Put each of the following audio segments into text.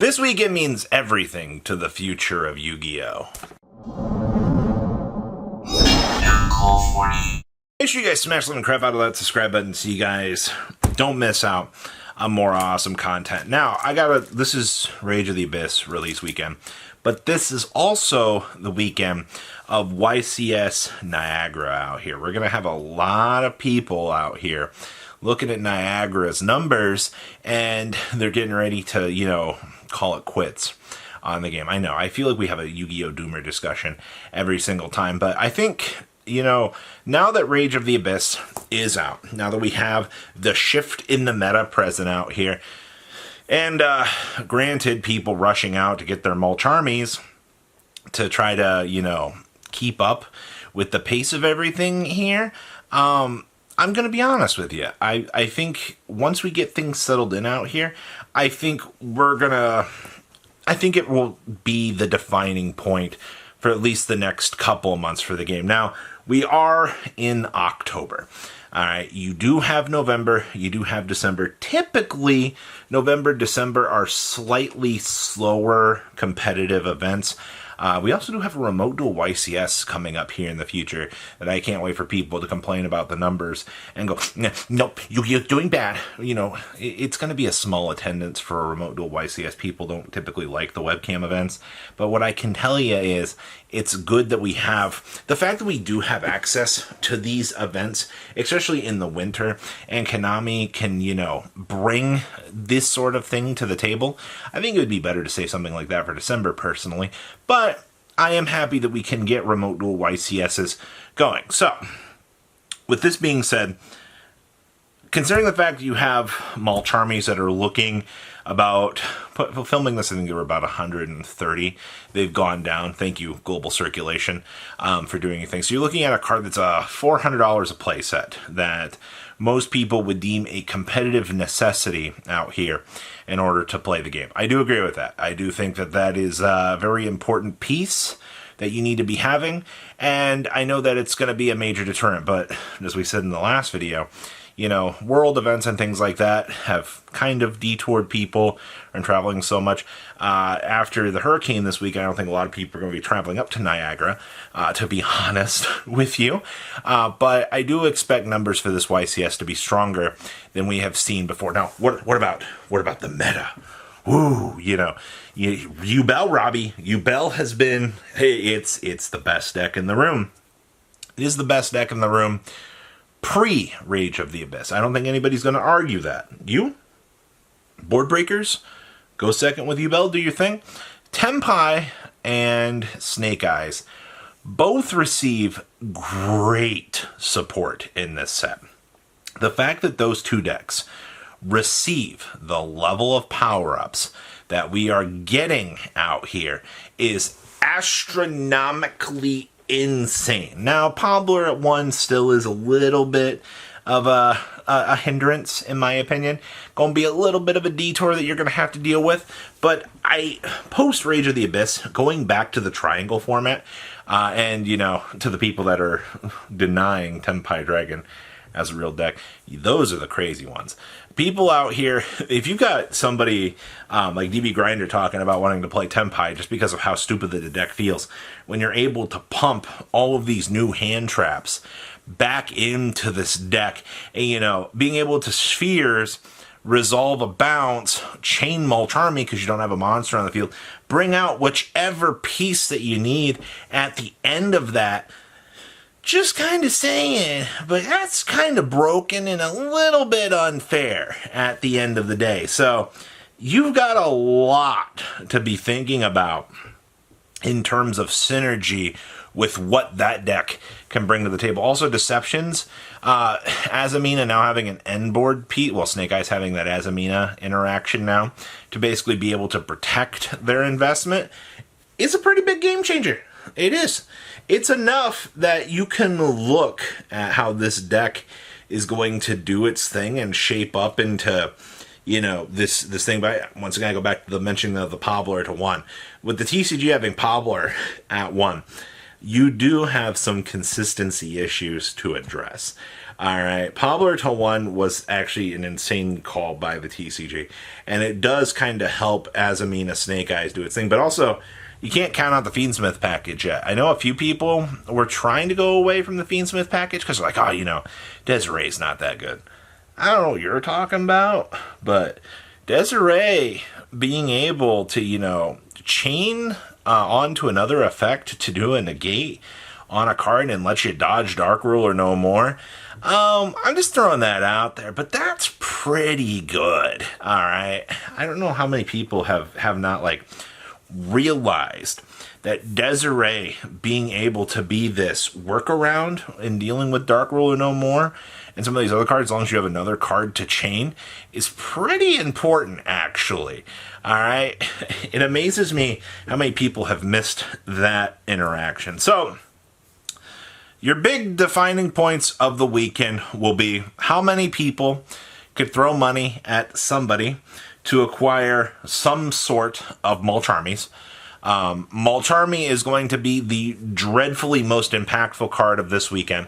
This weekend means everything to the future of Yu-Gi-Oh! Make sure you guys smash the crap out of that subscribe button so you guys don't miss out on more awesome content. Now, this is Rage of the Abyss release weekend, but this is also the weekend of YCS Niagara out here. We're going to have a lot of people out here looking at Niagara's numbers, and they're getting ready to, call it quits on the game. I know, I feel like we have a Yu-Gi-Oh! Doomer discussion every single time, but I think, now that Rage of the Abyss is out, now that we have the shift in the meta present out here, and granted, people rushing out to get their Mulcharmies to try to, keep up with the pace of everything here, I'm going to be honest with you. I think once we get things settled in out here, I think it will be the defining point for at least the next couple of months for the game. Now, we are in October. All right, you do have November, you do have December. Typically, November, December are slightly slower competitive events. We also do have a remote duel YCS coming up here in the future that I can't wait for people to complain about the numbers and go, nope, you're doing bad. It's going to be a small attendance for a remote duel YCS. People don't typically like the webcam events. But what I can tell you is it's good that we have the fact that we do have access to these events, especially in the winter, and Konami can, bring this sort of thing to the table. I think it would be better to say something like that for December personally, but I am happy that we can get remote duel YCSs going. So, with this being said, considering the fact that you have Mulcharmies that are looking about, filming this, I think there were about 130. They've gone down. Thank you, Global Circulation, for doing anything. So you're looking at a card that's $400 a play set that most people would deem a competitive necessity out here in order to play the game. I do agree with that. I do think that that is a very important piece that you need to be having, and I know that it's going to be a major deterrent, but as we said in the last video, world events and things like that have kind of detoured people and traveling so much. After the hurricane this week, I don't think a lot of people are going to be traveling up to Niagara, to be honest with you. But I do expect numbers for this YCS to be stronger than we have seen before. Now, what about the meta? Ooh, Yubel, Robbie. Yubel has been, it's the best deck in the room. It is the best deck in the room pre-Rage of the Abyss. I don't think anybody's going to argue that. You? Board Breakers? Go second with Yubel, do your thing. Tenpai and Snake Eyes both receive great support in this set. The fact that those two decks receive the level of power-ups that we are getting out here is astronomically insane. Now, Pablo at 1 still is a little bit of a hindrance, in my opinion. Going to be a little bit of a detour that you're going to have to deal with. But post Rage of the Abyss, going back to the triangle format, and, to the people that are denying Tenpai Dragon as a real deck, those are the crazy ones. People out here, if you've got somebody like DB Grinder talking about wanting to play Tenpai just because of how stupid the deck feels, when you're able to pump all of these new hand traps back into this deck, and, being able to spheres, resolve a bounce, chain Mulcharmy because you don't have a monster on the field, bring out whichever piece that you need at the end of that. Just kind of saying, but that's kind of broken and a little bit unfair at the end of the day. So you've got a lot to be thinking about in terms of synergy with what that deck can bring to the table. Also, Deceptions, Azamina now having an end board piece, well, Snake Eyes having that Azamina interaction now to basically be able to protect their investment is a pretty big game changer. It is. It's enough that you can look at how this deck is going to do its thing and shape up into, this thing. But once again, I go back to the mentioning of the Pablo to 1. With the TCG having Pablo at 1, you do have some consistency issues to address. All right, Pablo to 1 was actually an insane call by the TCG, and it does kind of help Azamina Snake Eyes do its thing, but also you can't count out the Fiendsmith package yet. I know a few people were trying to go away from the Fiendsmith package because they're like, oh, Desiree's not that good. I don't know what you're talking about, but Desiree being able to, chain onto another effect to do a negate on a card and let you dodge Dark Rule or no more. I'm just throwing that out there, but that's pretty good. All right. I don't know how many people have not realized that Desiree being able to be this workaround in dealing with Dark Rule or no more and some of these other cards, as long as you have another card to chain, is pretty important, actually. All right. It amazes me how many people have missed that interaction. So, your big defining points of the weekend will be how many people could throw money at somebody to acquire some sort of Mulch Armies. Mulch Army is going to be the dreadfully most impactful card of this weekend.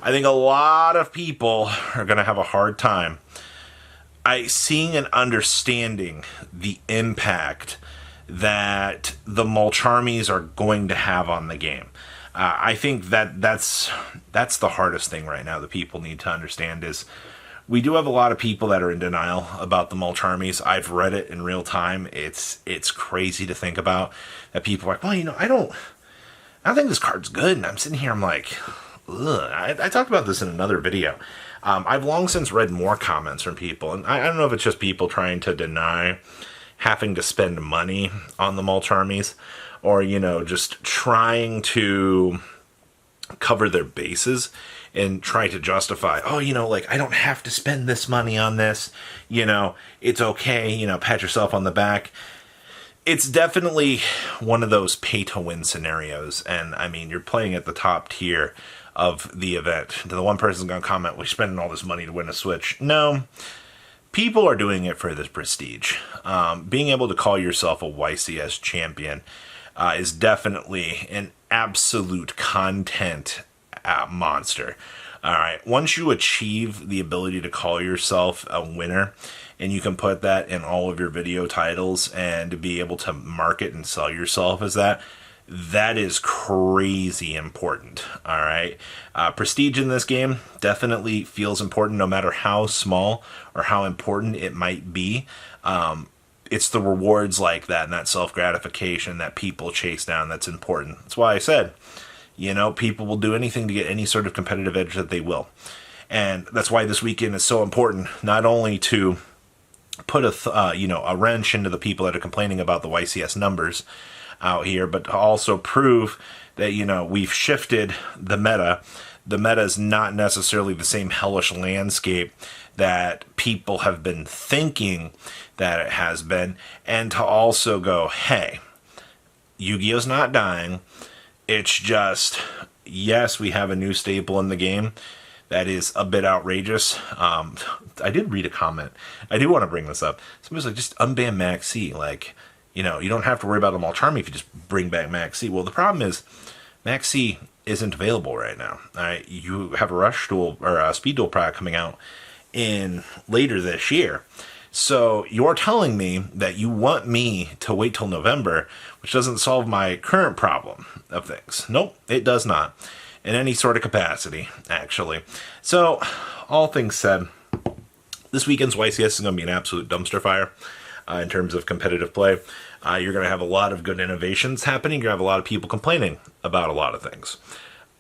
I think a lot of people are going to have a hard time seeing and understanding the impact that the Mulch Armies are going to have on the game. I think that's the hardest thing right now that people need to understand is we do have a lot of people that are in denial about the Mulch Armies. I've read it in real time. It's crazy to think about that people are like, well, I don't think this card's good. And I'm sitting here, I'm like, ugh. I talked about this in another video. I've long since read more comments from people, and I don't know if it's just people trying to deny having to spend money on the Mulch Armies, or, just trying to cover their bases and try to justify, I don't have to spend this money on this, it's okay, pat yourself on the back. It's definitely one of those pay-to-win scenarios, and, you're playing at the top tier of the event. The one person's going to comment, we're spending all this money to win a Switch. No. People are doing it for this prestige. Being able to call yourself a YCS champion is definitely an absolute content monster. All right. Once you achieve the ability to call yourself a winner, and you can put that in all of your video titles and to be able to market and sell yourself as that is crazy important. All right. Prestige in this game definitely feels important no matter how small or how important it might be. It's the rewards like that and that self-gratification that people chase down that's important. That's why I said, people will do anything to get any sort of competitive edge that they will. And that's why this weekend is so important, not only to put a wrench into the people that are complaining about the YCS numbers out here, but to also prove that, we've shifted the meta. The meta is not necessarily the same hellish landscape that people have been thinking that it has been, and to also go, hey, Yu-Gi-Oh's not dying. It's just, yes, we have a new staple in the game that is a bit outrageous. I did read a comment. I do want to bring this up. Somebody's like, just unban Max C. You don't have to worry about a Mulch Army if you just bring back Max C. Well, the problem is Max C isn't available right now. All right, you have a Rush Duel or a Speed Duel product coming out in later this year. So you're telling me that you want me to wait till November, which doesn't solve my current problem of things. Nope, it does not. In any sort of capacity, actually. So, all things said, this weekend's YCS is going to be an absolute dumpster fire in terms of competitive play. You're going to have a lot of good innovations happening. You're going to have a lot of people complaining about a lot of things.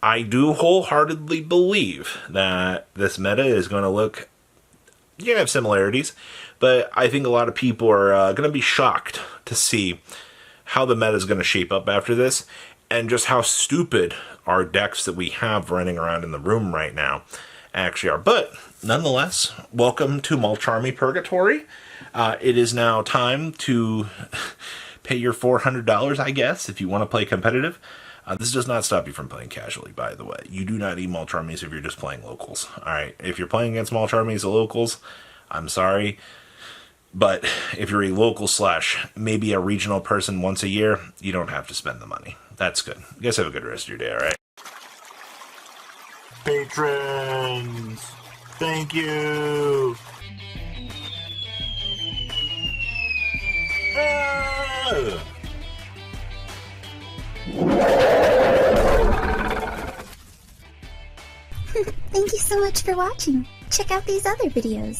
I do wholeheartedly believe that this meta is going to look... You're going to have similarities, but I think a lot of people are going to be shocked to see how the meta is going to shape up after this, and just how stupid our decks that we have running around in the room right now actually are. But nonetheless, welcome to Mulch Army Purgatory. It is now time to pay your $400, I guess, if you want to play competitive. This does not stop you from playing casually, by the way. You do not need Mulch Armies if you're just playing locals. All right, if you're playing against Mulch Armies or locals, I'm sorry. But if you're a local / maybe a regional person once a year, you don't have to spend the money. That's good. You guys have a good rest of your day, all right? Patrons! Thank you! Ah! Thank you so much for watching. Check out these other videos.